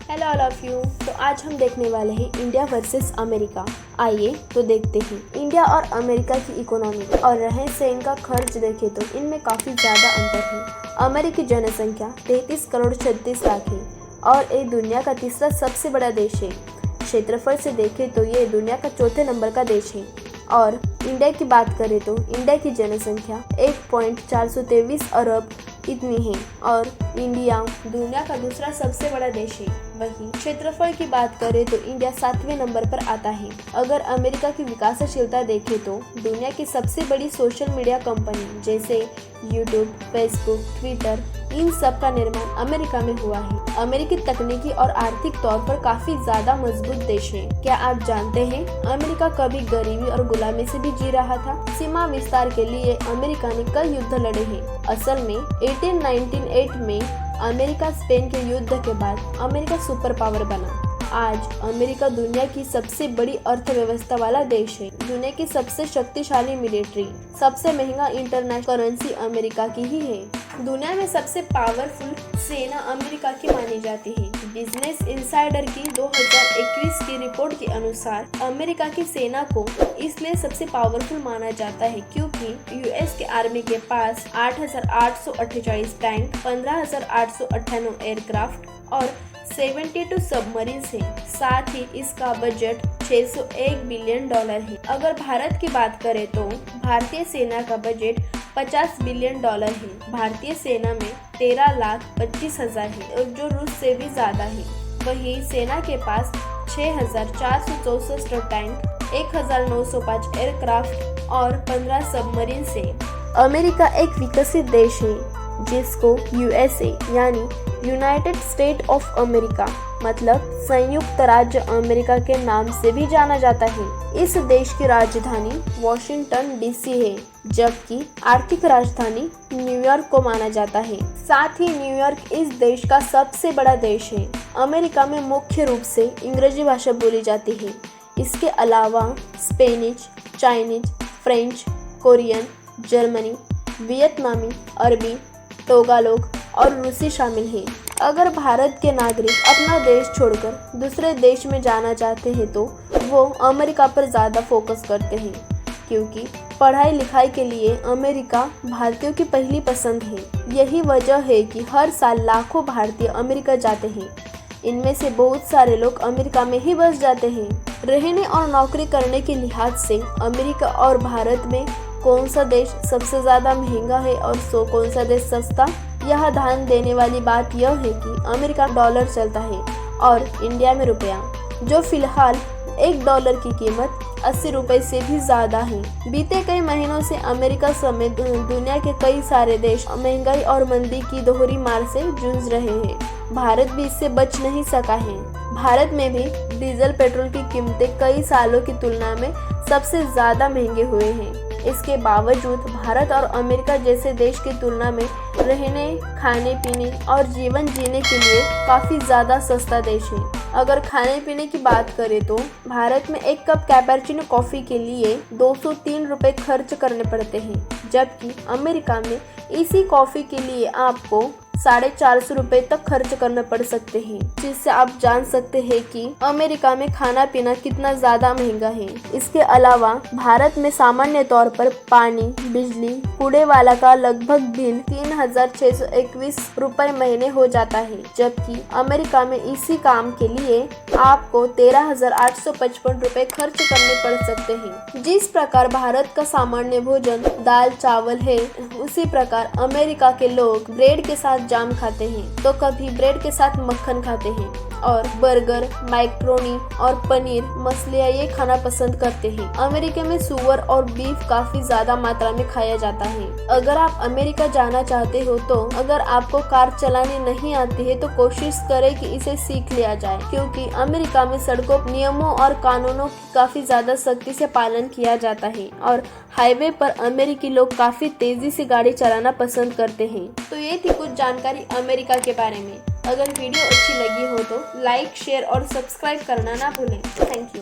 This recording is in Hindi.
Hello all of you. तो आज हम देखने वाले हैं इंडिया वर्सेस अमेरिका। आइए तो देखते हैं। इंडिया और अमेरिका की इकोनॉमी और रहन सहन का खर्च देखें तो इनमें काफ़ी ज़्यादा अंतर है। अमेरिकी जनसंख्या 33 करोड़ 36 लाख है और ये दुनिया का तीसरा सबसे बड़ा देश है। क्षेत्रफल से देखें तो ये दुनिया का चौथे नंबर का देश है। और इंडिया की बात करें तो इंडिया की जनसंख्या 1.423 अरब इतनी है और इंडिया दुनिया का दूसरा सबसे बड़ा देश है। वहीं क्षेत्रफल की बात करें तो इंडिया 7वें नंबर पर आता है। अगर अमेरिका की विकासशीलता देखें तो दुनिया की सबसे बड़ी सोशल मीडिया कंपनी जैसे यूट्यूब, फेसबुक, ट्विटर, इन सब का निर्माण अमेरिका में हुआ है। अमेरिकी तकनीकी और आर्थिक तौर पर काफी ज्यादा मजबूत देश है। क्या आप जानते हैं अमेरिका कभी गरीबी और गुलामी से भी जी रहा था। सीमा विस्तार के लिए अमेरिका ने कई युद्ध लड़े हैं। असल में 1898 में अमेरिका स्पेन के युद्ध के बाद अमेरिका सुपर पावर बना। आज अमेरिका दुनिया की सबसे बड़ी अर्थव्यवस्था वाला देश है। दुनिया की सबसे शक्तिशाली मिलिट्री, सबसे महंगा इंटरनेशनल करेंसी अमेरिका की ही है। दुनिया में सबसे पावरफुल सेना अमेरिका की मानी जाती है। बिजनेस इनसाइडर की 2021 की रिपोर्ट के अनुसार अमेरिका की सेना को इसलिए सबसे पावरफुल माना जाता है क्योंकि यूएस के आर्मी के पास 8,848 टैंक, 15,898 एयरक्राफ्ट और 72 सबमरीन है। साथ ही इसका बजट $601 बिलियन है। अगर भारत की बात करें तो भारतीय सेना का बजट $50 बिलियन है। भारतीय सेना में 13,25,000 है जो रूस से भी ज्यादा है। वहीं सेना के पास 6,464 टैंक, 1,905 एयरक्राफ्ट और 15 सबमरीन है। अमेरिका एक विकसित देश है जिसको यूएसए यानी यूनाइटेड स्टेट ऑफ अमेरिका मतलब संयुक्त राज्य अमेरिका के नाम से भी जाना जाता है। इस देश की राजधानी वॉशिंगटन डीसी है जबकि आर्थिक राजधानी न्यूयॉर्क को माना जाता है। साथ ही न्यूयॉर्क इस देश का सबसे बड़ा देश है। अमेरिका में मुख्य रूप से अंग्रेजी भाषा बोली जाती है। इसके अलावा Spanish, Chinese, French, Korean, Germany, वियतनामी, अरबी, टोगालोग और रूसी शामिल हैं। अगर भारत के नागरिक अपना देश छोड़कर दूसरे देश में जाना चाहते हैं तो वो अमेरिका पर ज़्यादा फोकस करते हैं क्योंकि पढ़ाई लिखाई के लिए अमेरिका भारतीयों की पहली पसंद है। यही वजह है कि हर साल लाखों भारतीय अमेरिका जाते हैं। इनमें से बहुत सारे लोग अमेरिका में ही बस जाते हैं। रहने और नौकरी करने के लिहाज से अमेरिका और भारत में कौन सा देश सबसे ज़्यादा महंगा है और कौन सा देश सस्ता। यह ध्यान देने वाली बात यह है कि अमेरिका डॉलर चलता है और इंडिया में रुपया, जो फिलहाल $1 की कीमत 80 रुपए से भी ज़्यादा है। बीते कई महीनों से अमेरिका समेत दुनिया के कई सारे देश महंगाई और मंदी की दोहरी मार से जूझ रहे हैं। भारत भी इससे बच नहीं सका है। भारत में भी डीजल पेट्रोल की कीमतें कई सालों की तुलना में सबसे ज़्यादा महंगे हुए हैं। इसके बावजूद भारत और अमेरिका जैसे देश की तुलना में रहने, खाने पीने और जीवन जीने के लिए काफ़ी ज़्यादा सस्ता देश है। अगर खाने पीने की बात करें तो भारत में एक कप कैपेचिनो कॉफ़ी के लिए 203 रुपये खर्च करने पड़ते हैं जबकि अमेरिका में इसी कॉफ़ी के लिए आपको 450 रुपये तक खर्च करने पड़ सकते हैं, जिससे आप जान सकते हैं कि अमेरिका में खाना पीना कितना ज़्यादा महंगा है। इसके अलावा भारत में सामान्य तौर पर पानी, बिजली, कूड़े वाला का लगभग बिल 3,621 रुपये महीने हो जाता है जबकि अमेरिका में इसी काम के लिए आपको 13,855 रुपये खर्च करने पड़ सकते हैं। जिस प्रकार भारत का सामान्य भोजन दाल चावल है उसी प्रकार अमेरिका के लोग ब्रेड के साथ जाम खाते हैं तो कभी ब्रेड के साथ मक्खन खाते हैं और बर्गर, मैक्रोनी और पनीर, मछलियाँ ये खाना पसंद करते हैं। अमेरिका में सुअर और बीफ काफी ज्यादा मात्रा में खाया जाता है। अगर आप अमेरिका जाना चाहते हो तो अगर आपको कार चलानी नहीं आती है तो कोशिश करें कि इसे सीख लिया जाए क्योंकि अमेरिका में सड़कों नियमों और कानूनों की काफी ज्यादा सख्ती से पालन किया जाता है और हाईवे पर अमेरिकी लोग काफी तेजी से गाड़ी चलाना पसंद करते हैं। तो ये थी कुछ जानकारी अमेरिका के बारे में। अगर वीडियो अच्छी लगी हो तो लाइक, शेयर और सब्सक्राइब करना ना भूलें। Thank you.